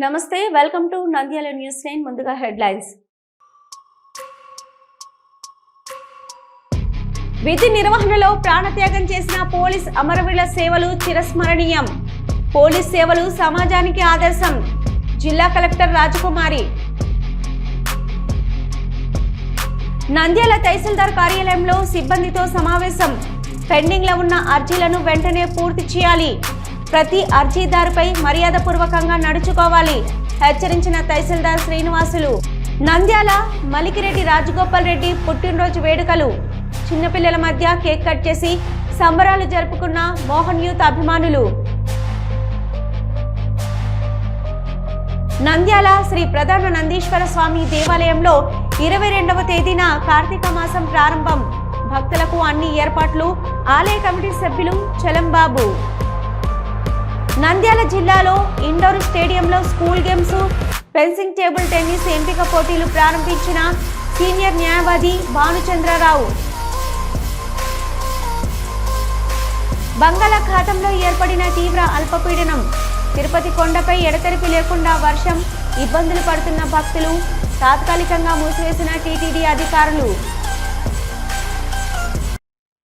నమస్తే welcome to Nandyal news 9 ముందుగా headlines. విధి నిర్వహణలో ప్రాణత్యాగం చేసిన పోలీస్ అమరవీరుల సేవలు చిరస్మరణీయం. పోలీస్ సేవలు సమాజానికి ఆదర్శం. జిల్లా కలెక్టర్ రాజకుమారి. నంద్యాల తహసీల్దార్ కార్యాలయంలో సిబ్బందితో సమావేశం. పెండింగ్ లో ఉన్న అర్జీలను వెంటనే పూర్తి చేయాలి. ప్రతి అర్జీదారుపై మర్యాదపూర్వకంగా నడుచుకోవాలి హెచ్చరించిన తహసీల్దార్ శ్రీనివాసులు. నంద్యాల మలికిరెడ్డి రాజగోపాల్ రెడ్డి పుట్టినరోజు వేడుకలు. చిన్నపిల్లల మధ్య కేక్ కట్ చేసి సంబరాలు జరుపుకున్న మోహన్ యూత్ అభిమానులు. నంద్యాల శ్రీ ప్రధాన నందీశ్వర స్వామి దేవాలయంలో 22వ తేదీన కార్తీక మాసం ప్రారంభం. భక్తులకు అన్ని ఏర్పాట్లు ఆలయ కమిటీ సభ్యులు చలంబాబు. నంద్యాల జిల్లాలో ఇండోర్ స్టేడియంలో school games, fencing, table tennis ఎంపిక పోటీలు ప్రారంభించిన సీనియర్ న్యాయవాది భానుచంద్రరావు. బంగాళాఖాతంలో ఏర్పడిన తీవ్ర అల్పపీడనం. తిరుపతి కొండపై ఎడతెరిపి లేకుండా వర్షం, ఇబ్బందులు పడుతున్న భక్తులు. తాత్కాలికంగా మూసివేసిన టీటీడీ అధికారులు.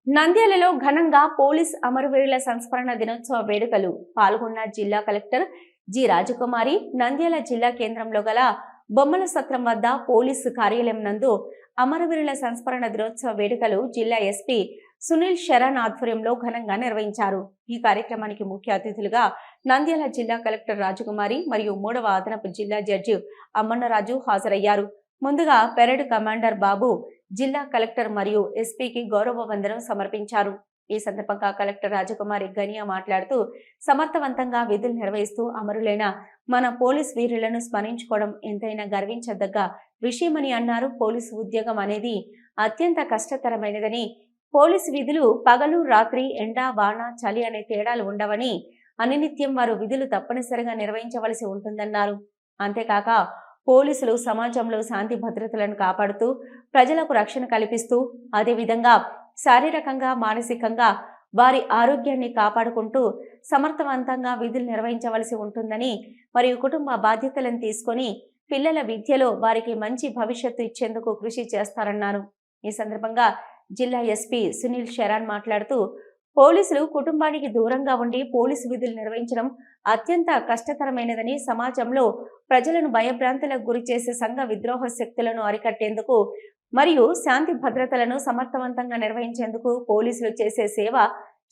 నంద్యాలలో ఘనంగా పోలీస్ అమరవీరుల సంస్మరణ దినోత్సవ వేడుకలు. పాల్గొన్న జిల్లా కలెక్టర్ జి రాజకుమారి. నంద్యాల జిల్లా కేంద్రంలో గల బొమ్మల సత్రం వద్ద పోలీసు కార్యాలయం నందు అమరవీరుల సంస్మరణ దినోత్సవ వేడుకలు జిల్లా ఎస్పీ సునీల్ శరణ్ ఆధ్వర్యంలో ఘనంగా నిర్వహించారు. ఈ కార్యక్రమానికి ముఖ్య అతిథులుగా నంద్యాల జిల్లా కలెక్టర్ రాజకుమారి మరియు 3వ అదనపు జిల్లా జడ్జి అమ్మన్నరాజు హాజరయ్యారు. ముందుగా పెరేడ్ కమాండర్ బాబు జిల్లా కలెక్టర్ మరియు ఎస్పీకి గౌరవ వందనం సమర్పించారు. ఈ సందర్భంగా కలెక్టర్ రాజకుమారి గనియా మాట్లాడుతూ, సమర్థవంతంగా విధులు నిర్వహిస్తూ అమరులైన మన పోలీస్ వీరులను స్మరించుకోవడం ఎంతైనా గర్వించదగ్గ విషయమని అన్నారు. పోలీసు ఉద్యోగం అనేది అత్యంత కష్టతరమైనదని, పోలీసు విధులు పగలు రాత్రి, ఎండ వాన చలి అనే తేడాలు ఉండవని, అనినిత్యం వారు విధులు తప్పనిసరిగా నిర్వహించవలసి ఉంటుందన్నారు. అంతేకాక పోలీసులు సమాజంలో శాంతి భద్రతలను కాపాడుతూ ప్రజలకు రక్షణ కల్పిస్తూ, అదేవిధంగా శారీరకంగా మానసికంగా వారి ఆరోగ్యాన్ని కాపాడుకుంటూ సమర్థవంతంగా విధులు నిర్వహించవలసి ఉంటుందని, మరియు కుటుంబ బాధ్యతలను తీసుకొని పిల్లల విద్యలో వారికి మంచి భవిష్యత్తు ఇచ్చేందుకు కృషి చేస్తారన్నారు. ఈ సందర్భంగా జిల్లా ఎస్పీ సునీల్ శరణ్ మాట్లాడుతూ, పోలీసులు కుటుంబానికి దూరంగా ఉండి పోలీసు విధులు నిర్వహించడం అత్యంత కష్టతరమైనదని, సమాజంలో ప్రజలను భయభ్రాంతులకు గురి చేసే సంఘ విద్రోహ శక్తులను అరికట్టేందుకు మరియు శాంతి భద్రతలను సమర్థవంతంగా నిర్వహించేందుకు పోలీసులు చేసే సేవ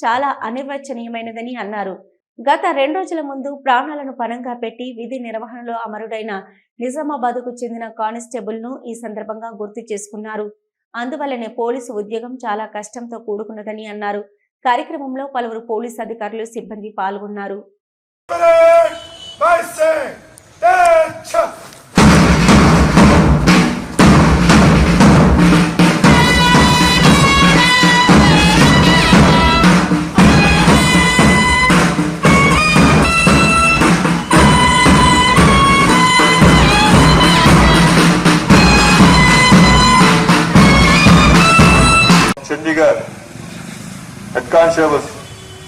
చాలా అనిర్వచనీయమైనదని అన్నారు. గత 2 రోజుల ముందు ప్రాణాలను పణంగా పెట్టి విధి నిర్వహణలో అమరుడైన నిజామాబాద్కు చెందిన కానిస్టేబుల్ ను ఈ సందర్భంగా గుర్తు చేసుకున్నారు. అందువల్లనే పోలీసు ఉద్యోగం చాలా కష్టంతో కూడుకున్నదని అన్నారు. కార్యక్రమంలో పలువురు పోలీసు అధికారులు, సిబ్బంది పాల్గొన్నారు. Chandigarh head constable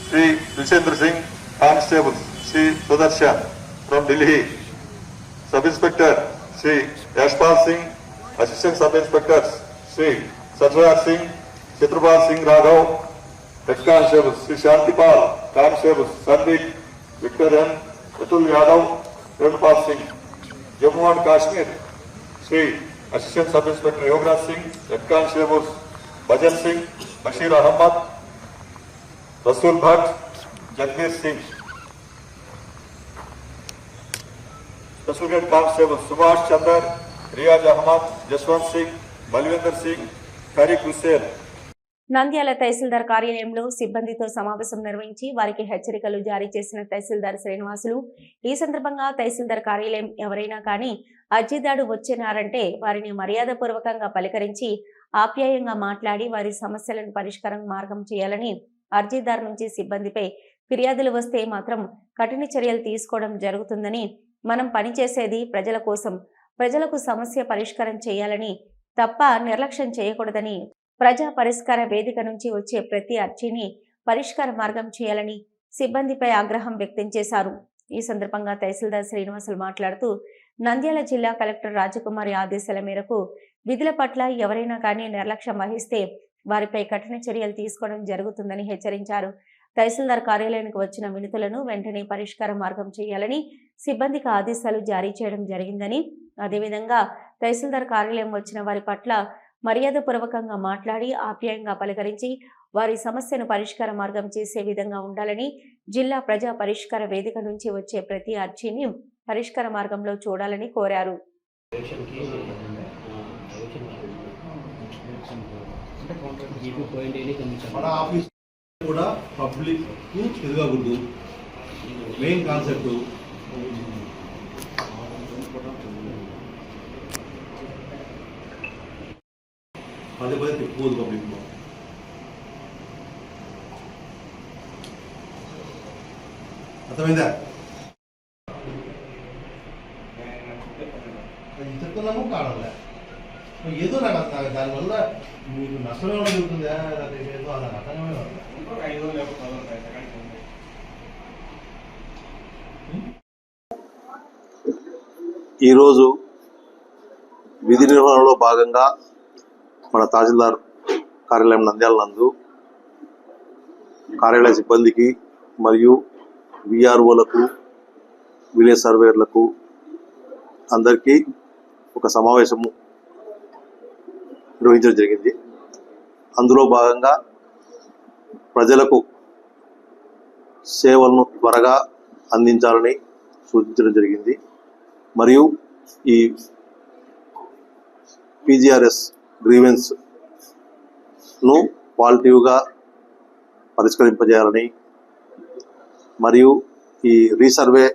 Shri Vijender Singh, constable Shri Sudarshan from Delhi, sub inspector Shri Yashpal Singh, assistant sub inspector Shri Satraj Singh, Chitrapal Singh Raghav, head constable Shri Shantipal, constable Sandeep, Victor N, Atul Yadav, Venupal Singh, Jammu and Kashmir Shri assistant sub inspector Yograj Singh, head constable Bhajan Singh, Bashir Ahmed, Rasool Bhat, Jagdish Singh, Rasoolgarh constable Subhash Chandra, Riyaz Ahmed, Jaswant Singh, Balwinder Singh, Tariq Hussain. Nandyal తహసీల్దార్ కార్యాలయంలో సిబ్బందితో సమావేశం నిర్వహించి వారికి హెచ్చరికలు జారీ చేసిన తహసీల్దార్ శ్రీనివాసులు. ఈ సందర్భంగా తహసీల్దార్ కార్యాలయం ఎవరైనా కానీ అర్జీదారు వచ్చినారంటే వారిని మర్యాదపూర్వకంగా పలకరించి ఆప్యాయంగా మాట్లాడి వారి సమస్యలను పరిష్కారం మార్గం చేయాలని, అర్జీదారు నుంచి సిబ్బందిపై ఫిర్యాదులు వస్తే మాత్రం కఠిన చర్యలు తీసుకోవడం జరుగుతుందని, మనం పనిచేసేది ప్రజల కోసం, ప్రజలకు సమస్య పరిష్కారం చేయాలని తప్ప నిర్లక్ష్యం చేయకూడదని, ప్రజా పరిష్కార వేదిక నుంచి వచ్చే ప్రతి అర్జీని పరిష్కార మార్గం చేయాలని సిబ్బందిపై ఆగ్రహం వ్యక్తం చేశారు. ఈ సందర్భంగా తహసీల్దార్ శ్రీనివాసులు మాట్లాడుతూ నంద్యాల జిల్లా కలెక్టర్ రాజకుమారి ఆదేశాల మేరకు విధుల పట్ల ఎవరైనా కానీ నిర్లక్ష్యం వహిస్తే వారిపై కఠిన చర్యలు తీసుకోవడం జరుగుతుందని హెచ్చరించారు. తహసీల్దార్ కార్యాలయానికి వచ్చిన వినతులను వెంటనే పరిష్కార మార్గం చేయాలని సిబ్బందికి ఆదేశాలు జారీ చేయడం జరిగిందని, అదేవిధంగా తహసీల్దార్ కార్యాలయం వచ్చిన వారి పట్ల మర్యాదపూర్వకంగా మాట్లాడి ఆప్యాయంగా పలకరించి వారి సమస్యను పరిష్కార మార్గం చేసే విధంగా ఉండాలని, జిల్లా ప్రజా పరిష్కార వేదిక నుంచి వచ్చే ప్రతి అర్జీని పరిష్కార మార్గంలో చూడాలని కోరారు. మన ఆఫీస్ కూడా పబ్లిక్ తిరగకూడదు, మెయిన్ కాన్సెప్ట్. పదే పదే తిప్పుకోదు పబ్లిక్. అర్థమైందా? చెప్తున్నాము కావాలా ఏదో నాకు దానివల్ల మీకు నష్టమే జరుగుతుందా ఏదో అలా నష్టమే. ఈరోజు విధి నిర్వహణలో భాగంగా మన తహసీల్దార్ కార్యాలయం నంద్యాల నందు కార్యాలయ సిబ్బందికి మరియు విఆర్ఓలకు, విలేజ్ సర్వేయర్లకు అందరికీ ఒక సమావేశము నిర్వహించడం జరిగింది. అందులో భాగంగా ప్రజలకు సేవలను త్వరగా అందించాలని సూచించడం జరిగింది. మరియు ఈ పీజీఆర్ఎస్ గ్రీవెన్స్ను పాజిటివ్గా పరిష్కరింపజేయాలని, మరియు ఈ రీసర్వే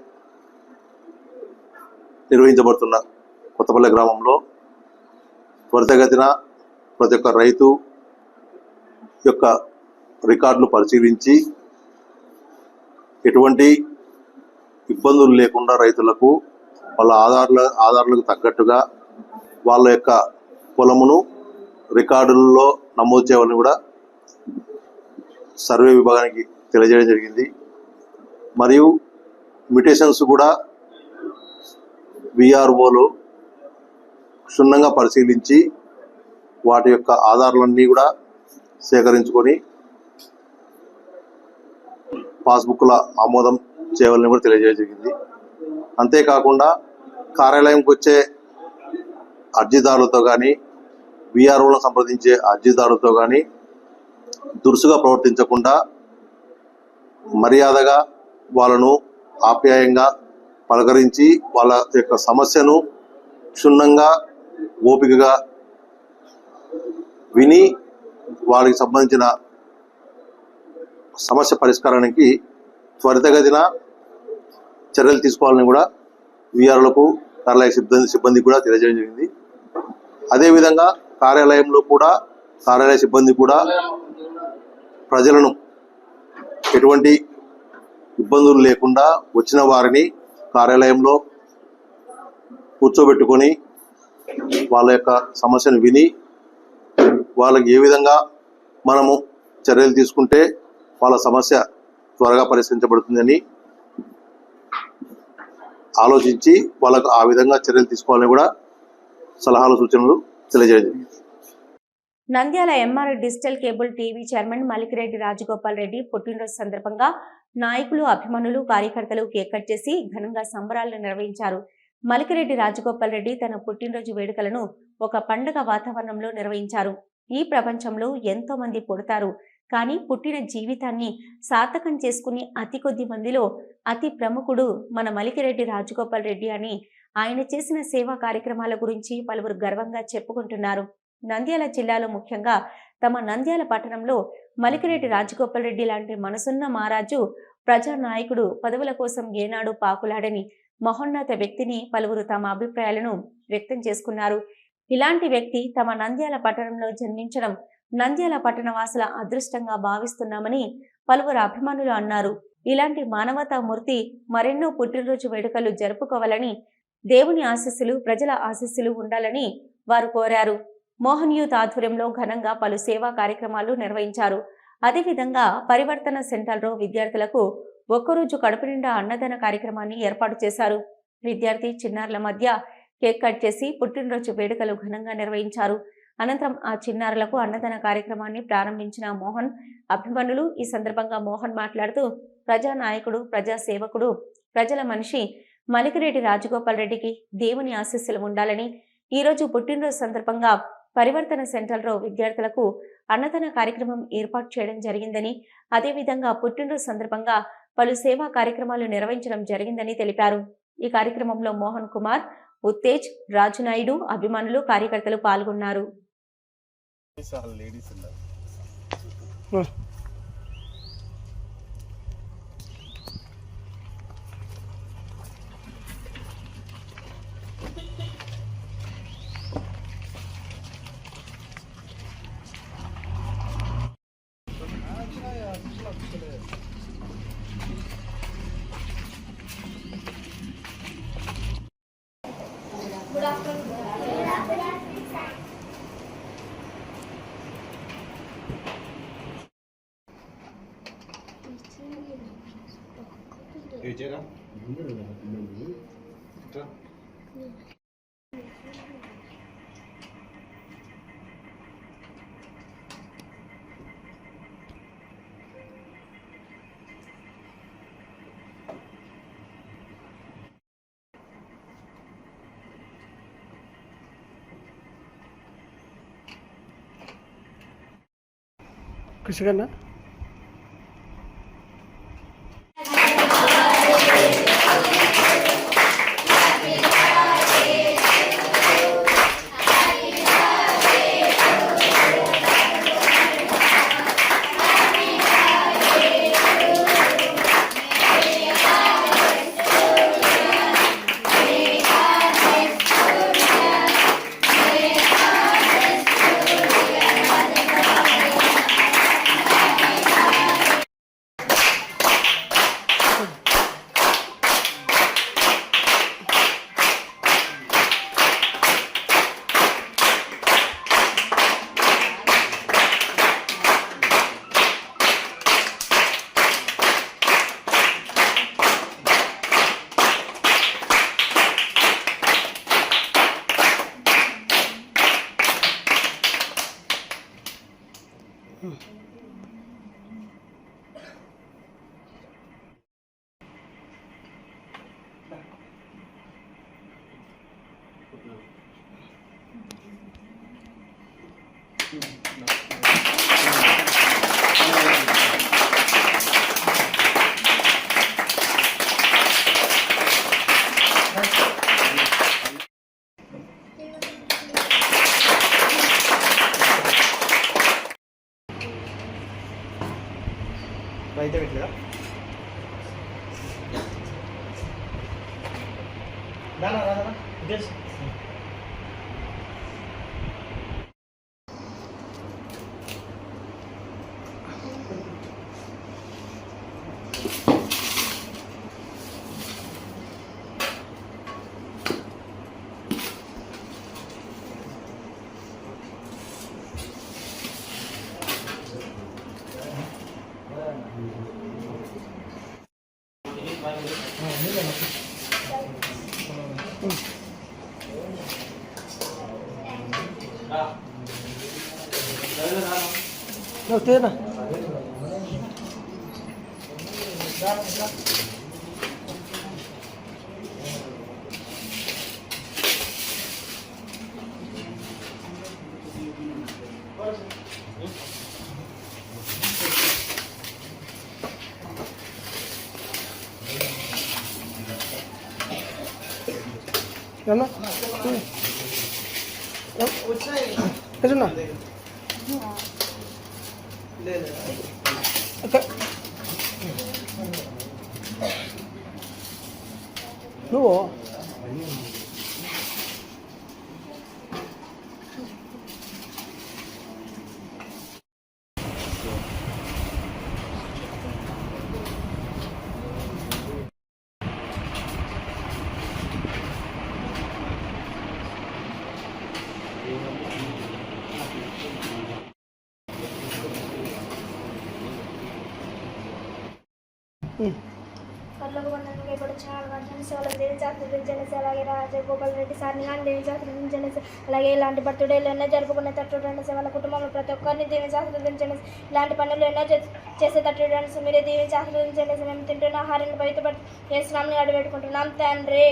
నిర్వహించబడుతున్న కొత్తపల్లె గ్రామంలో త్వరితగతిన ప్రతి ఒక్క రైతు యొక్క రికార్డులు పరిశీలించి ఎటువంటి ఇబ్బందులు లేకుండా రైతులకు వాళ్ళ ఆధారాలకు తగ్గట్టుగా వాళ్ళ యొక్క పొలమును రికార్డుల్లో నమోదు చేయాలని కూడా సర్వే విభాగానికి తెలియజేయడం జరిగింది. మరియు మ్యుటేషన్స్ కూడా విఆర్ఓలు క్షుణ్ణంగా పరిశీలించి వాటి యొక్క ఆధారాలన్నీ కూడా సేకరించుకొని పాస్బుక్ల ఆమోదం చేయాలని కూడా తెలియజేయడం జరిగింది. అంతేకాకుండా కార్యాలయంకి వచ్చే అర్జీదారులతో కానీ, విఆర్ఓలను సంప్రదించే అర్జీదారులతో కానీ దురుసుగా ప్రవర్తించకుండా మర్యాదగా వాళ్ళను ఆప్యాయంగా పలకరించి వాళ్ళ యొక్క సమస్యను క్షుణ్ణంగా ఓపికగా విని వారికి సంబంధించిన సమస్య పరిష్కారానికి త్వరితగతిన చర్యలు తీసుకోవాలని కూడా విఆర్ఓలకు, కార్యాలయ సిబ్బంది కూడా తెలియజేయడం జరిగింది. అదేవిధంగా కార్యాలయ సిబ్బంది కూడా ప్రజలను ఎటువంటి ఇబ్బందులు లేకుండా వచ్చిన వారిని కార్యాలయంలో కూర్చోబెట్టుకొని వాళ్ళ యొక్క సమస్యను విని వాళ్ళకి ఏ విధంగా మనము చర్యలు తీసుకుంటే వాళ్ళ సమస్య త్వరగా పరిష్కరించబడుతుందని ఆలోచించి వాళ్ళకు ఆ విధంగా చర్యలు తీసుకోవాలని కూడా సలహాలు, సూచనలు తెలియజేయడం జరిగింది. Nandyal MR digital cable TV chairman Malikireddy Rajagopal Reddy పుట్టినరోజు సందర్భంగా నాయకులు, అభిమానులు, కార్యకర్తలు కేక్ కట్ చేసి ఘనంగా సంబరాలను నిర్వహించారు. మలికిరెడ్డి రాజగోపాల్ రెడ్డి తన పుట్టినరోజు వేడుకలను ఒక పండుగ వాతావరణంలో నిర్వహించారు. ఈ ప్రపంచంలో ఎంతో మంది పుడతారు, కానీ పుట్టిన జీవితాన్ని సార్థకం చేసుకుని అతి కొద్ది మందిలో అతి ప్రముఖుడు మన మలికిరెడ్డి రాజగోపాల్ రెడ్డి అని ఆయన చేసిన సేవా కార్యక్రమాల గురించి పలువురు గర్వంగా చెప్పుకుంటున్నారు. నంద్యాల జిల్లాలో, ముఖ్యంగా తమ నంద్యాల పట్టణంలో మలికిరెడ్డి రాజగోపాల్ రెడ్డి లాంటి మనసున్న మహారాజు, ప్రజానాయకుడు, పదవుల కోసం ఏనాడు పాకులాడని మహోన్నత వ్యక్తిని పలువురు తమ అభిప్రాయాలను వ్యక్తం చేసుకున్నారు. ఇలాంటి వ్యక్తి తమ నంద్యాల పట్టణంలో జన్మించడం నంద్యాల పట్టణ వాసుల అదృష్టంగా భావిస్తున్నామని పలువురు అభిమానులు అన్నారు. ఇలాంటి మానవతా మూర్తి మరెన్నో పుట్టినరోజు వేడుకలు జరుపుకోవాలని, దేవుని ఆశీస్సులు, ప్రజల ఆశీస్సులు ఉండాలని వారు కోరారు. మోహన్ యూత్ ఆధ్వర్యంలో ఘనంగా పలు సేవా కార్యక్రమాలు నిర్వహించారు. అదేవిధంగా పరివర్తన సెంటర్లో విద్యార్థులకు ఒక్కరోజు కడుపు నిండా అన్నదాన కార్యక్రమాన్ని ఏర్పాటు చేశారు. విద్యార్థి చిన్నారుల మధ్య కేక్ కట్ చేసి పుట్టినరోజు వేడుకలు ఘనంగా నిర్వహించారు. అనంతరం ఆ చిన్నారులకు అన్నదాన కార్యక్రమాన్ని ప్రారంభించిన మోహన్ అభిమన్యులు. ఈ సందర్భంగా మోహన్ మాట్లాడుతూ ప్రజానాయకుడు, ప్రజా సేవకుడు, ప్రజల మనిషి మలికిరెడ్డి రాజగోపాల్ రెడ్డికి దేవుని ఆశీస్సులు ఉండాలని, ఈరోజు పుట్టినరోజు సందర్భంగా పరివర్తన సెంటర్లో విద్యార్థులకు అన్నదాన కార్యక్రమం ఏర్పాటు చేయడం జరిగిందని, అదేవిధంగా పుట్టినరోజు సందర్భంగా పలు సేవా కార్యక్రమాలు నిర్వహించడం జరిగిందని తెలిపారు. ఈ కార్యక్రమంలో మోహన్ కుమార్, ఉత్తేజ్, రాజునాయుడు, అభిమానులు, కార్యకర్తలు పాల్గొన్నారు. కృషికన్నా అయితే పెట్టలేదా దానా దానా జస్ట్ తేనా Ano? Ito na. Okay. No. Hmm. లోకబంధంగా ఇప్పుడు చాలా గంటలు సేవలు దేవి ఆశీర్వదించండి. అలాగే రాజగోపాల్ రెడ్డి సార్ని కానీ దేవి ఆశీర్వదించండి. అలాగే ఇలాంటి బర్త్డేలు ఎన్నో జరుపుకునే తట్టు వాళ్ళ కుటుంబంలో ప్రతి ఒక్కరిని దేవి ఆశీర్వదించండి. ఇలాంటి పనులు ఎన్నో చేసేటట్టు మీరే దేవి ఆశీర్వదించండి. మేము తింటున్న ఆహారాన్ని బయట చేస్తున్నామని అడిపెట్టుకుంటున్నాం తండ్రి.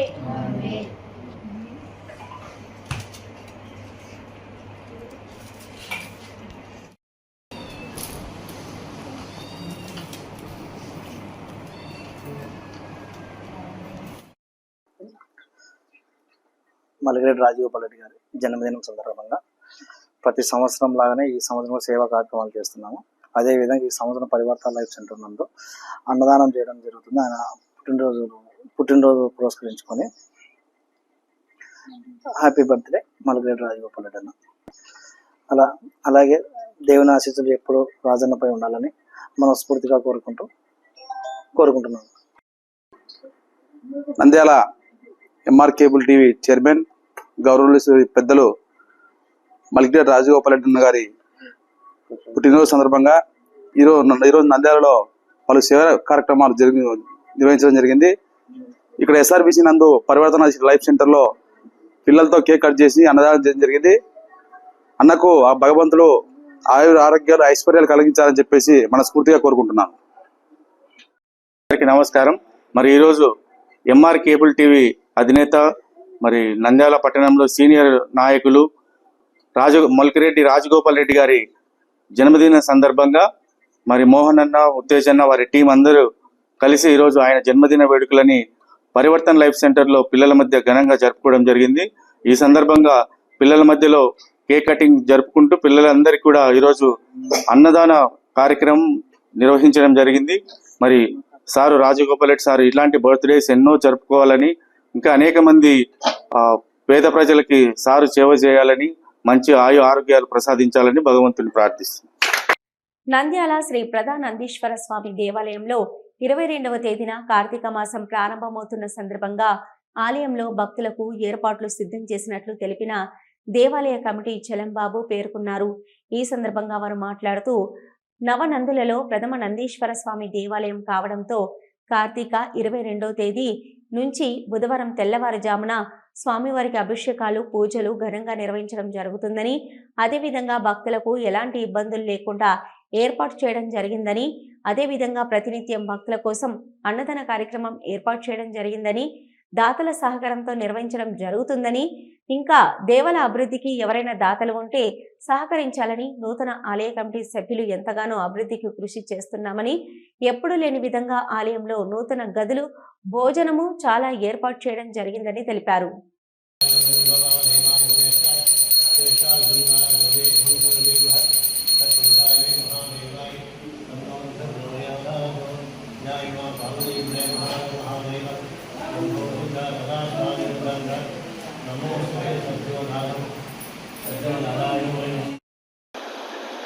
మలిగిరెడ్డి రాజగోపాల్ రెడ్డి గారి జన్మదినం సందర్భంగా ప్రతి సంవత్సరం లాగానే ఈ సంవత్సరం సేవా కార్యక్రమాలు చేస్తున్నాము. అదేవిధంగా ఈ సంవత్సరం పరివర్తన లైఫ్ సెంటర్ నందు అన్నదానం చేయడం జరుగుతుంది. ఆయన పుట్టినరోజు పురస్కరించుకొని హ్యాపీ బర్త్డే మలిగిరెడ్డి రాజగోపాల్ రెడ్డి అన్న. అలాగే దేవుని ఆశీస్సులు ఎప్పుడూ రాజన్నపై ఉండాలని మనస్ఫూర్తిగా కోరుకుంటున్నాను. Nandyal MR cable TV chairman గౌరవ పెద్దలు మలిగిరెడ్డి రాజగోపాల్ రెడ్డి గారి పుట్టినరోజు సందర్భంగా ఈరోజు నంద్యాలలో పలు సేవా కార్యక్రమాలు నిర్వహించడం జరిగింది. ఇక్కడ ఎస్ఆర్బిసి నందు పరివర్తన లైఫ్ సెంటర్లో పిల్లలతో కేక్ కట్ చేసి అన్నదానం చేయడం జరిగింది. అన్నకు ఆ భగవంతుడు ఆరోగ్యాలు ఐశ్వర్యాలు కలిగించాలని చెప్పేసి మనస్ఫూర్తిగా కోరుకుంటున్నాను. అందరికీ నమస్కారం. మరి ఈరోజు ఎంఆర్ కేబుల్ టీవీ అధినేత మరి నంద్యాల పట్టణంలో సీనియర్ నాయకులు మలిగిరెడ్డి రాజగోపాల్ రెడ్డి గారి జన్మదిన సందర్భంగా మరి మోహన్ అన్న, ఉత్తేజన్న వారి టీం అందరూ కలిసి ఈరోజు ఆయన జన్మదిన వేడుకలని పరివర్తన లైఫ్ సెంటర్లో పిల్లల మధ్య ఘనంగా జరుపుకోవడం జరిగింది. ఈ సందర్భంగా పిల్లల మధ్యలో కేక్ కటింగ్ జరుపుకుంటూ పిల్లలందరికీ కూడా ఈరోజు అన్నదాన కార్యక్రమం నిర్వహించడం జరిగింది. మరి సారు రాజగోపాల్ రెడ్డి సార్ ఇట్లాంటి బర్త్డేస్ ఎన్నో జరుపుకోవాలని, ఇంకా అనేక మంది పేద ప్రజలకి సారు సేవ చేయాలని, మంచి ఆరోగ్యాలు ప్రసాదించాలని భగవంతుని ప్రార్థిస్తున్నాను. నంద్యాల శ్రీ ప్రధానందీశ్వర స్వామి దేవాలయంలో 22వ తేదీన కార్తీక మాసం ప్రారంభమవుతున్న సందర్భంగా ఆలయంలో భక్తులకు ఏర్పాట్లు సిద్ధం చేసినట్లు తెలిపిన దేవాలయ కమిటీ చలంబాబు పేర్కొన్నారు. ఈ సందర్భంగా వారు మాట్లాడుతూ నవనందులలో ప్రథమ నందీశ్వర స్వామి దేవాలయం కావడంతో కార్తీక 22వ తేదీ నుంచి బుధవారం తెల్లవారుజామున స్వామివారికి అభిషేకాలు, పూజలు ఘనంగా నిర్వహించడం జరుగుతుందని, అదేవిధంగా భక్తులకు ఎలాంటి ఇబ్బందులు లేకుండా ఏర్పాటు చేయడం జరిగిందని, అదేవిధంగా ప్రతినిత్యం భక్తుల కోసం అన్నదాన కార్యక్రమం ఏర్పాటు చేయడం జరిగిందని, దాతల సహకారంతో నిర్వహించడం జరుగుతుందని, ఇంకా దేవాల అభివృద్ధికి ఎవరైనా దాతలు ఉంటే సహకరించాలని, నూతన ఆలయ కమిటీ సభ్యులు ఎంతగానో అభివృద్ధికి కృషి చేస్తున్నామని, ఎప్పుడూ లేని విధంగా ఆలయంలో నూతన గదులు, భోజనము చాలా ఏర్పాటు చేయడం జరిగిందని తెలిపారు.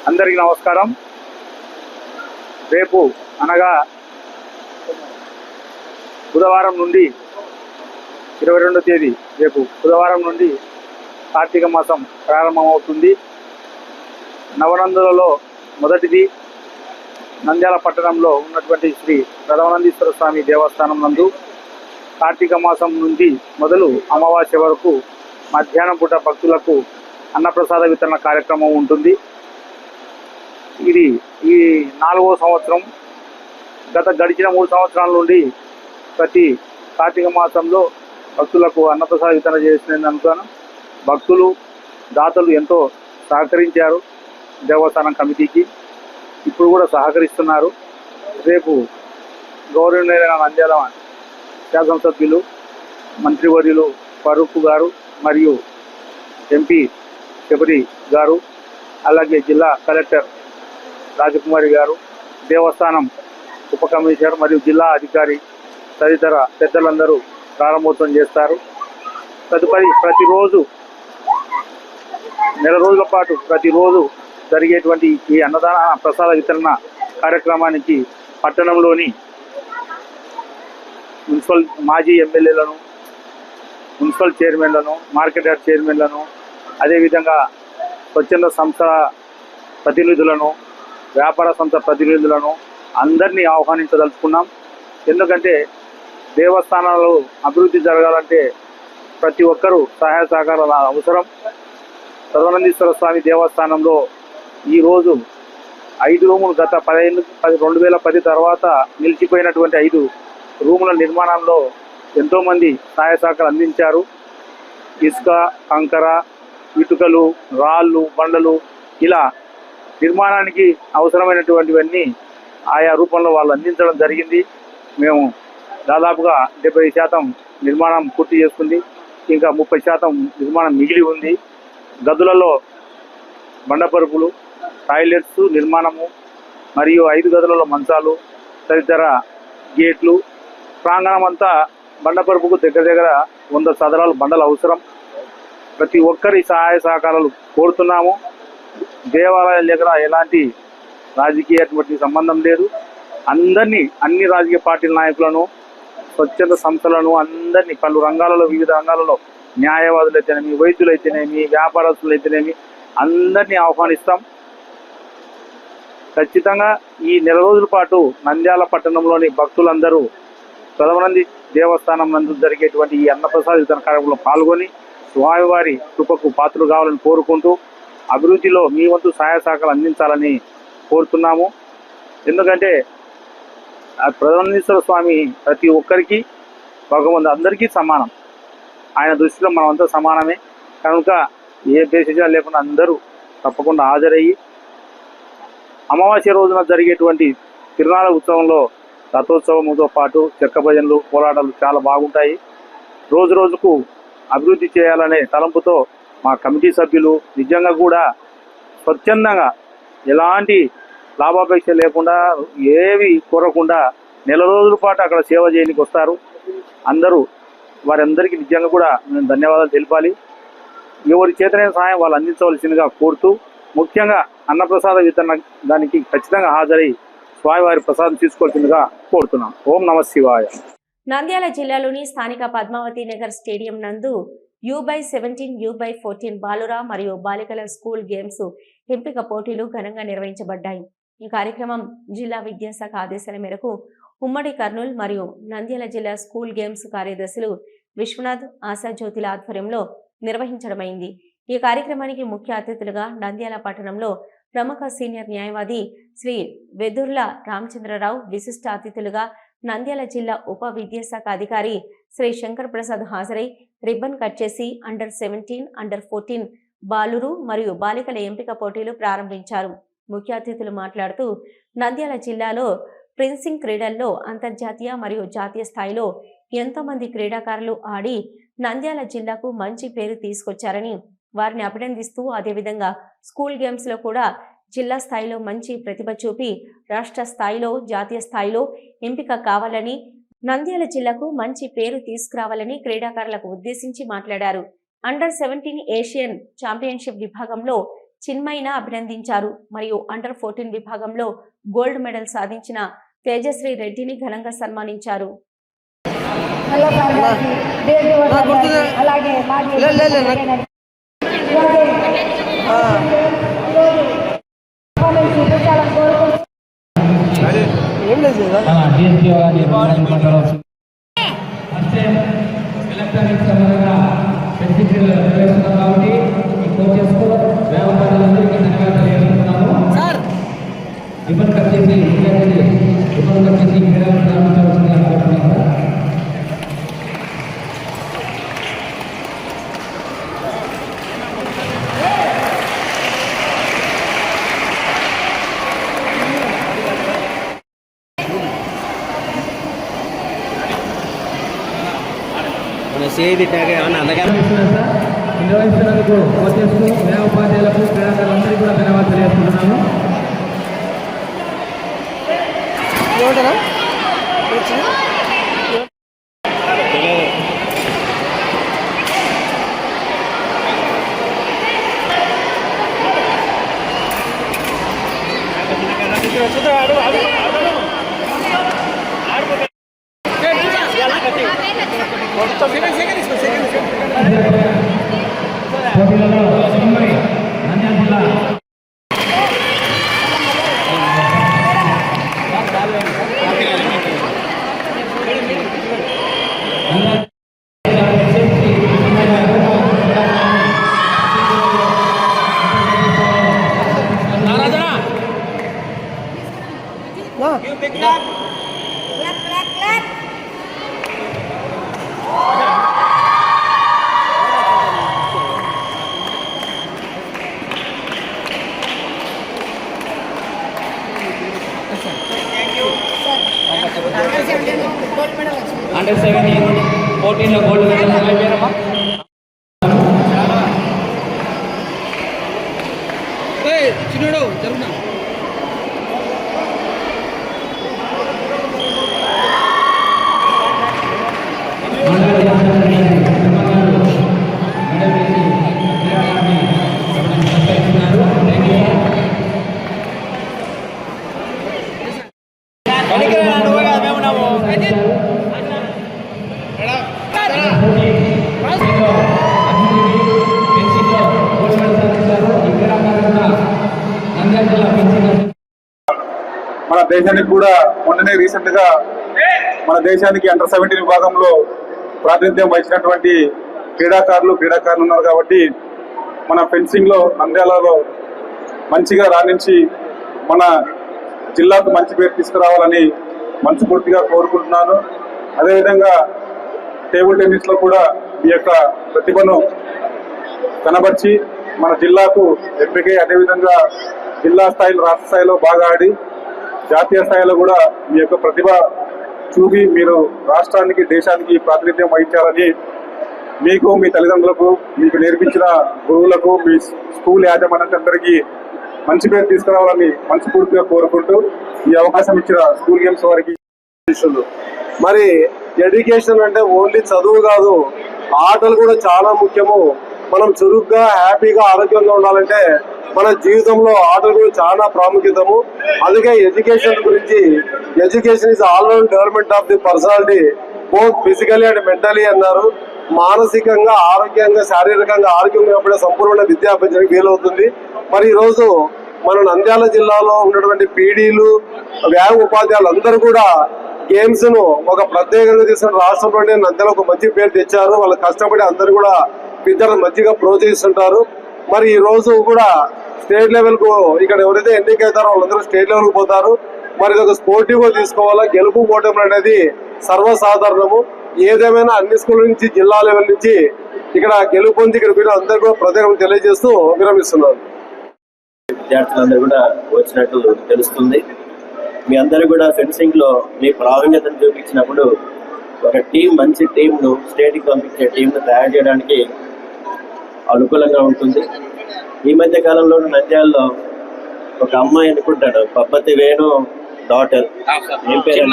అందరికీ నమస్కారం. రేపు అనగా బుధవారం నుండి 22వ తేదీ రేపు బుధవారం నుండి కార్తీక మాసం ప్రారంభమవుతుంది. నవనందులలో మొదటిది నంద్యాల పట్టణంలో ఉన్నటువంటి శ్రీ ప్రధానందీశ్వర స్వామి దేవస్థానం నందు కార్తీక మాసం నుండి మొదలు అమావాస్య వరకు మధ్యాహ్నం పూట భక్తులకు అన్నప్రసాద వితరణ కార్యక్రమం ఉంటుంది. ఇది ఈ 4వ సంవత్సరం. గడిచిన 3 సంవత్సరాల నుండి ప్రతి కార్తీక మాసంలో భక్తులకు అన్నప్రసాద వితరణ చేసినందుకు భక్తులు, దాతలు ఎంతో సహకరించారు దేవస్థానం కమిటీకి. ఇప్పుడు కూడా సహకరిస్తున్నారు. రేపు గౌరవనీయులైన నంద్యాల శాసనసభ్యులు, మంత్రివర్యులు ఫరూక్ గారు మరియు ఎంపీ శబరి గారు, అలాగే జిల్లా కలెక్టర్ రాజకుమారి గారు, దేవస్థానం ఉప కమిషనర్ మరియు జిల్లా అధికారి తదితర పెద్దలందరూ ప్రారంభోత్సవం చేస్తారు. తదుపరి ప్రతిరోజు నెల రోజుల పాటు ప్రతిరోజు జరిగేటువంటి ఈ అన్నదాన ప్రసాద వితరణ కార్యక్రమానికి పట్టణంలోని మున్సిపల్ మాజీ ఎమ్మెల్యేలను, మున్సిపల్ చైర్మన్లను, మార్కెట్ యార్డ్ చైర్మన్లను, అదేవిధంగా స్వచ్ఛంద సంస్థ ప్రతినిధులను, వ్యాపార సంస్థ ప్రతినిధులను అందరినీ ఆహ్వానించదలుచుకున్నాం. ఎందుకంటే దేవస్థానాలు అభివృద్ధి జరగాలంటే ప్రతి ఒక్కరూ సహాయ సహకారాల అవసరం. సర్వనందీశ్వర స్వామి దేవస్థానంలో ఈరోజు 5 రూములు గత 2010 తర్వాత నిలిచిపోయినటువంటి 5 రూముల నిర్మాణంలో ఎంతోమంది సహాయ సహకారాలు అందించారు. ఇసుక, కంకర, ఇటుకలు, రాళ్ళు, బండలు ఇలా నిర్మాణానికి అవసరమైనటువంటివన్నీ ఆయా రూపంలో వాళ్ళు అందించడం జరిగింది. మేము దాదాపుగా 70% నిర్మాణం పూర్తి చేసుకుంది. ఇంకా 30% నిర్మాణం మిగిలి ఉంది. గదులలో బండపరుపులు, టాయిలెట్స్ నిర్మాణము మరియు 5 గదులలో మంచాలు, తదితర గేట్లు, ప్రాంగణం అంతా బండపరుపుకు దగ్గర 100 చదరాలు బండలు అవసరం. ప్రతి ఒక్కరి సహాయ సహకారాలు కోరుతున్నాము. దేవాలయాల దగ్గర ఎలాంటి రాజకీయ సంబంధం లేదు. అందరినీ, అన్ని రాజకీయ పార్టీల నాయకులను, స్వచ్ఛంద సంస్థలను అందరినీ పలు రంగాలలో, వివిధ రంగాలలో న్యాయవాదులు అయితేనేమి, వైద్యులు అయితేనేమి, వ్యాపారస్తులు అయితేనేమి అందరినీ ఆహ్వానిస్తాం. ఖచ్చితంగా ఈ నెల రోజుల పాటు నంద్యాల పట్టణంలోని భక్తులందరూ ప్రథమనంది దేవస్థానం నందు జరిగేటువంటి ఈ అన్నప్రసాద వితరణ కార్యక్రమంలో పాల్గొని స్వామివారి కృపకు పాత్రలు కావాలని కోరుకుంటూ అభివృద్ధిలో మీ వంతు సహాయ సహకారాలు అందించాలని కోరుతున్నాము. ఎందుకంటే ప్రథమనందీశ్వర స్వామి ప్రతి ఒక్కరికి భగవంతుడు అందరికీ సమానం. ఆయన దృష్టిలో మనమంతా సమానమే. కనుక ఏ భేషజాలు లేకుండా అందరూ తప్పకుండా హాజరయ్యి అమావాస్య రోజున జరిగేటువంటి తిరునాళ్ళ ఉత్సవంలో రథోత్సవంతో పాటు చెక్క భజనలు, పోరాటాలు చాలా బాగుంటాయి. రోజు రోజుకు అభివృద్ధి చేయాలనే తలంపుతో మా కమిటీ సభ్యులు నిజంగా కూడా స్వచ్ఛందంగా ఎలాంటి లాభాపేక్ష లేకుండా ఏవి కోరకుండా నెల రోజుల పాటు అక్కడ సేవ చేయడానికి వస్తారు. అందరూ వారందరికీ నిజంగా కూడా మేము ధన్యవాదాలు తెలిపాలి. ఎవరి చేతనైన సహాయం వాళ్ళు అందించవలసిందిగా కోరుతూ, ముఖ్యంగా అన్నప్రసాద వితరణ దానికి ఖచ్చితంగా హాజరై స్వామివారి ప్రసాదం తీసుకోవాల్సిందిగా కోరుతున్నాం. ఓం నమ శివాయ. నంద్యాల జిల్లాలోని స్థానిక పద్మావతి నగర్ స్టేడియం నందు U/17, U/14 బాలుర మరియు బాలికల స్కూల్ గేమ్స్ ఎంపిక పోటీలు ఘనంగా నిర్వహించబడ్డాయి. ఈ కార్యక్రమం జిల్లా విద్యాశాఖ ఆదేశాల మేరకు ఉమ్మడి కర్నూలు మరియు నంద్యాల జిల్లా స్కూల్ గేమ్స్ కార్యదర్శులు విశ్వనాథ్, ఆశాజ్యోతిల ఆధ్వర్యంలో నిర్వహించడమైంది. ఈ కార్యక్రమానికి ముఖ్య అతిథులుగా నంద్యాల పట్టణంలో ప్రముఖ సీనియర్ న్యాయవాది శ్రీ వెదుర్ల రామచంద్రరావు, విశిష్ట అతిథులుగా నంద్యాల జిల్లా ఉప విద్యాశాఖ అధికారి శ్రీ శంకర్ ప్రసాద్ హాజరై రిబ్బన్ కట్ చేసి అండర్-17, అండర్-14 బాలురు మరియు బాలికల ఎంపిక పోటీలు ప్రారంభించారు. ముఖ్య అతిథులు మాట్లాడుతూ నంద్యాల జిల్లాలో ఫెన్సింగ్ క్రీడల్లో అంతర్జాతీయ మరియు జాతీయ స్థాయిలో ఎంతోమంది క్రీడాకారులు ఆడి నంద్యాల జిల్లాకు మంచి పేరు తీసుకొచ్చారని వారిని అభినందిస్తూ, అదేవిధంగా స్కూల్ గేమ్స్ లో కూడా జిల్లా స్థాయిలో మంచి ప్రతిభ చూపి రాష్ట్ర స్థాయిలో, జాతీయ స్థాయిలో ఎంపిక కావాలని, నంద్యాల జిల్లాకు మంచి పేరు తీసుకురావాలని క్రీడాకారులకు ఉద్దేశించి మాట్లాడారు. అండర్-17 ఏషియన్ ఛాంపియన్షిప్ విభాగంలో చిన్మయిని అభినందించారు. మరియు అండర్-14 విభాగంలో గోల్డ్ మెడల్ సాధించిన తేజశ్రీ రెడ్డిని ఘనంగా సన్మానించారు. నిర్వహిస్తున్నందుకు కోచెస్కు, న్యాయోపాధ్యాయులకు, క్రీడాకారులందరికీ కూడా ధన్యవాదాలు తెలియజేస్తున్నాను. పోటీలలో చిన్మయి నంద్యాల జిల్లా అండర్-17 14లో గోల్డ్ మెడల్ అయిపోయారమ్మా. చిన్నోడు జరుగునా మన దేశానికి కూడా మొన్ననే రీసెంట్ గా మన దేశానికి అండర్-17 విభాగంలో ప్రాతినిధ్యం వహించినటువంటి క్రీడాకారులు ఉన్నారు కాబట్టి మన ఫెన్సింగ్ లో నంద్యాలలో మంచిగా రాణించి మన జిల్లాకు మంచి పేరు తీసుకురావాలని మనస్ఫూర్తిగా కోరుకుంటున్నాను. అదేవిధంగా టేబుల్ టెన్నిస్ లో కూడా ఈ యొక్క ప్రతిభను కనబర్చి మన జిల్లాకు ఎంపికై అదేవిధంగా జిల్లా స్థాయిలో రాష్ట్ర స్థాయిలో బాగా ఆడి జాతీయ స్థాయిలో కూడా మీ యొక్క ప్రతిభ చూపి మీరు రాష్ట్రానికి దేశానికి ప్రాతినిధ్యం వహించాలని మీకు మీ తల్లిదండ్రులకు మీకు నేర్పించిన గురువులకు మీ స్కూల్ యాజమాన్యానికి మంచి పేరు తీసుకురావాలని మనస్ఫూర్తిగా కోరుకుంటూ ఈ అవకాశం ఇచ్చిన స్కూల్ గేమ్స్ వారికి మరి ఎడ్యుకేషన్ అంటే ఓన్లీ చదువు కాదు, ఆటలు కూడా చాలా ముఖ్యము. మనం చురుగ్గా హ్యాపీగా ఆరోగ్యంగా ఉండాలంటే మన జీవితంలో ఆటలు కూడా చాలా ప్రాముఖ్యతము. అందుకే ఎడ్యుకేషన్ గురించి education is all round development of the personality both physically and mentally అన్నారు. మానసికంగా ఆరోగ్యంగా శారీరకంగా ఆరోగ్యంగా ఉన్నప్పుడే సంపూర్ణ విద్య అభ్యసించడానికి వీలవుతుంది. మరి ఈరోజు మన నంద్యాల జిల్లాలో ఉన్నటువంటి పీడీలు వ్యాయామ ఉపాధ్యాయులు అందరూ కూడా గేమ్స్ ను ఒక ప్రత్యేకంగా తీసుకుని రాష్ట్రంలోనే నంద్యాల ఒక మంచి పేరు తెచ్చారు. వాళ్ళు కష్టపడి అందరూ కూడా విద్యను మంచిగా ప్రోత్సహిస్తుంటారు. మరి ఈ రోజు కూడా స్టేట్ లెవెల్ కు ఇక్కడ ఎవరైతే ఎన్నికైతారో వాళ్ళందరూ స్టేట్ లెవెల్ కు పోతారు. మరి ఇది ఒక స్పోర్టివ్ గా తీసుకోవాలా. గెలుపు ఓటమి అనేది సర్వసాధారణము. ఏదేమైనా అన్ని స్కూల్ నుంచి జిల్లా లెవెల్ నుంచి ఇక్కడ గెలుపొంది ఇక్కడ పోయిన అందరూ కూడా ప్రత్యేకంగా తెలియజేస్తూ విరమిస్తున్నారు. విద్యార్థులందరూ కూడా వచ్చినట్టు తెలుస్తుంది. మీ అందరూ కూడా ఫెన్సింగ్ లో మీ ప్రావీణ్యతను చూపించినప్పుడు ఒక టీం మంచి టీంను స్టేట్కి పంపించే టీంను తయారు చేయడానికి అనుకూలంగా ఉంటుంది. ఈ మధ్య కాలంలో నంద్యాలలో ఒక అమ్మాయి అనుకుంటాడు, పబ్బతి వేణు డాటర్, ఏం పేరు,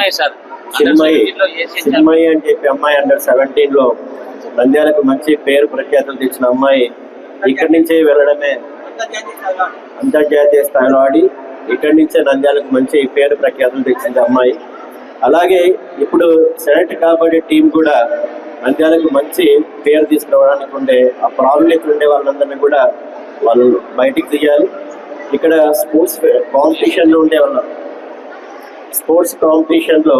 చిన్మయి అని చెప్పి అమ్మాయి అండర్-17 లో నంద్యాలకు మంచి పేరు ప్రఖ్యాతులు తెచ్చిన అమ్మాయి ఇక్కడి నుంచే వెళ్ళడమే అంతర్జాతీయ స్థాయిలో ఆడి ఇక్కడి నుంచే నంద్యాలకు మంచి పేరు ప్రఖ్యాతులు తెచ్చింది అమ్మాయి. అలాగే ఇప్పుడు సెలెక్ట్ కాబడే టీం కూడా నంద్యాలకు మంచి పేరు తీసుకురావడానికి ఉండే ఆ ప్రావీణ్యత ఉండే వాళ్ళందరినీ కూడా వాళ్ళు బయటికి తీయాలి. ఇక్కడ స్పోర్ట్స్ కాంపిటీషన్లో ఉండే వాళ్ళం స్పోర్ట్స్ కాంపిటీషన్లో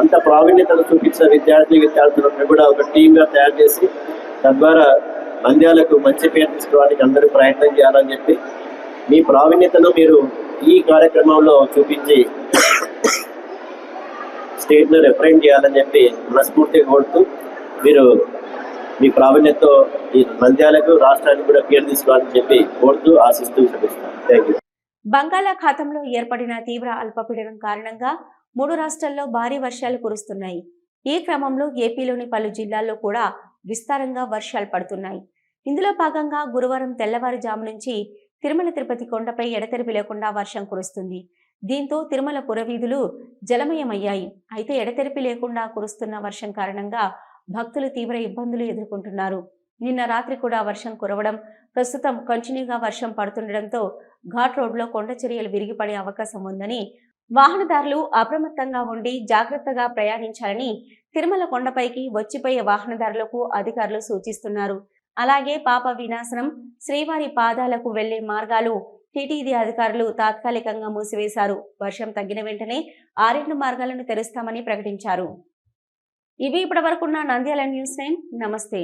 అంత ప్రావీణ్యతను చూపించిన విద్యార్థులందరూ కూడా ఒక టీంగా తయారు చేసి తద్వారా నంద్యాలకు మంచి పేరు తీసుకోవడానికి అందరూ ప్రయత్నం చేయాలని చెప్పి మీ ప్రావీణ్యతను మీరు ఈ కార్యక్రమంలో చూపించి స్టేట్ను రిప్రజెంట్ చేయాలని చెప్పి మనస్ఫూర్తిగా కోరుతూ మీరు మీ ప్రావీణ్యతతో ఈ నంద్యాలకు రాష్ట్రానికి కూడా పేరు తీసుకోవాలని చెప్పి కోరుతూ ఆశిస్తూ చూపిస్తున్నాను. Thank you. బంగాళాఖాతంలో ఏర్పడిన తీవ్ర అల్పపీడనం కారణంగా 3 రాష్ట్రాల్లో భారీ వర్షాలు కురుస్తున్నాయి. ఈ క్రమంలో ఏపీలోని పలు జిల్లాల్లో కూడా విస్తారంగా వర్షాలు పడుతున్నాయి. ఇందులో భాగంగా గురువారం తెల్లవారుజాము నుంచి తిరుమల తిరుపతి కొండపై ఎడతెరిపి లేకుండా వర్షం కురుస్తుంది. దీంతో తిరుమల పురవీధులు జలమయమయ్యాయి. అయితే ఎడతెరిపి లేకుండా కురుస్తున్న వర్షం కారణంగా భక్తులు తీవ్ర ఇబ్బందులు ఎదుర్కొంటున్నారు. నిన్న రాత్రి కూడా వర్షం కురవడం, ప్రస్తుతం కంటిన్యూగా వర్షం పడుతుండటంతో ఘాట్ రోడ్లో కొండ చర్యలు విరిగిపడే అవకాశం ఉందని వాహనదారులు అప్రమత్తంగా ఉండి జాగ్రత్తగా ప్రయాణించాలని తిరుమల కొండపైకి వచ్చిపోయే వాహనదారులకు అధికారులు సూచిస్తున్నారు. అలాగే పాప వినాశనం, శ్రీవారి పాదాలకు వెళ్లే మార్గాలు టీటీడీ అధికారులు తాత్కాలికంగా మూసివేశారు. వర్షం తగ్గిన వెంటనే ఆ 2 మార్గాలను తెరుస్తామని ప్రకటించారు. ఇవి ఇప్పటివరకున్న నంద్యాల న్యూస్ 9. నమస్తే.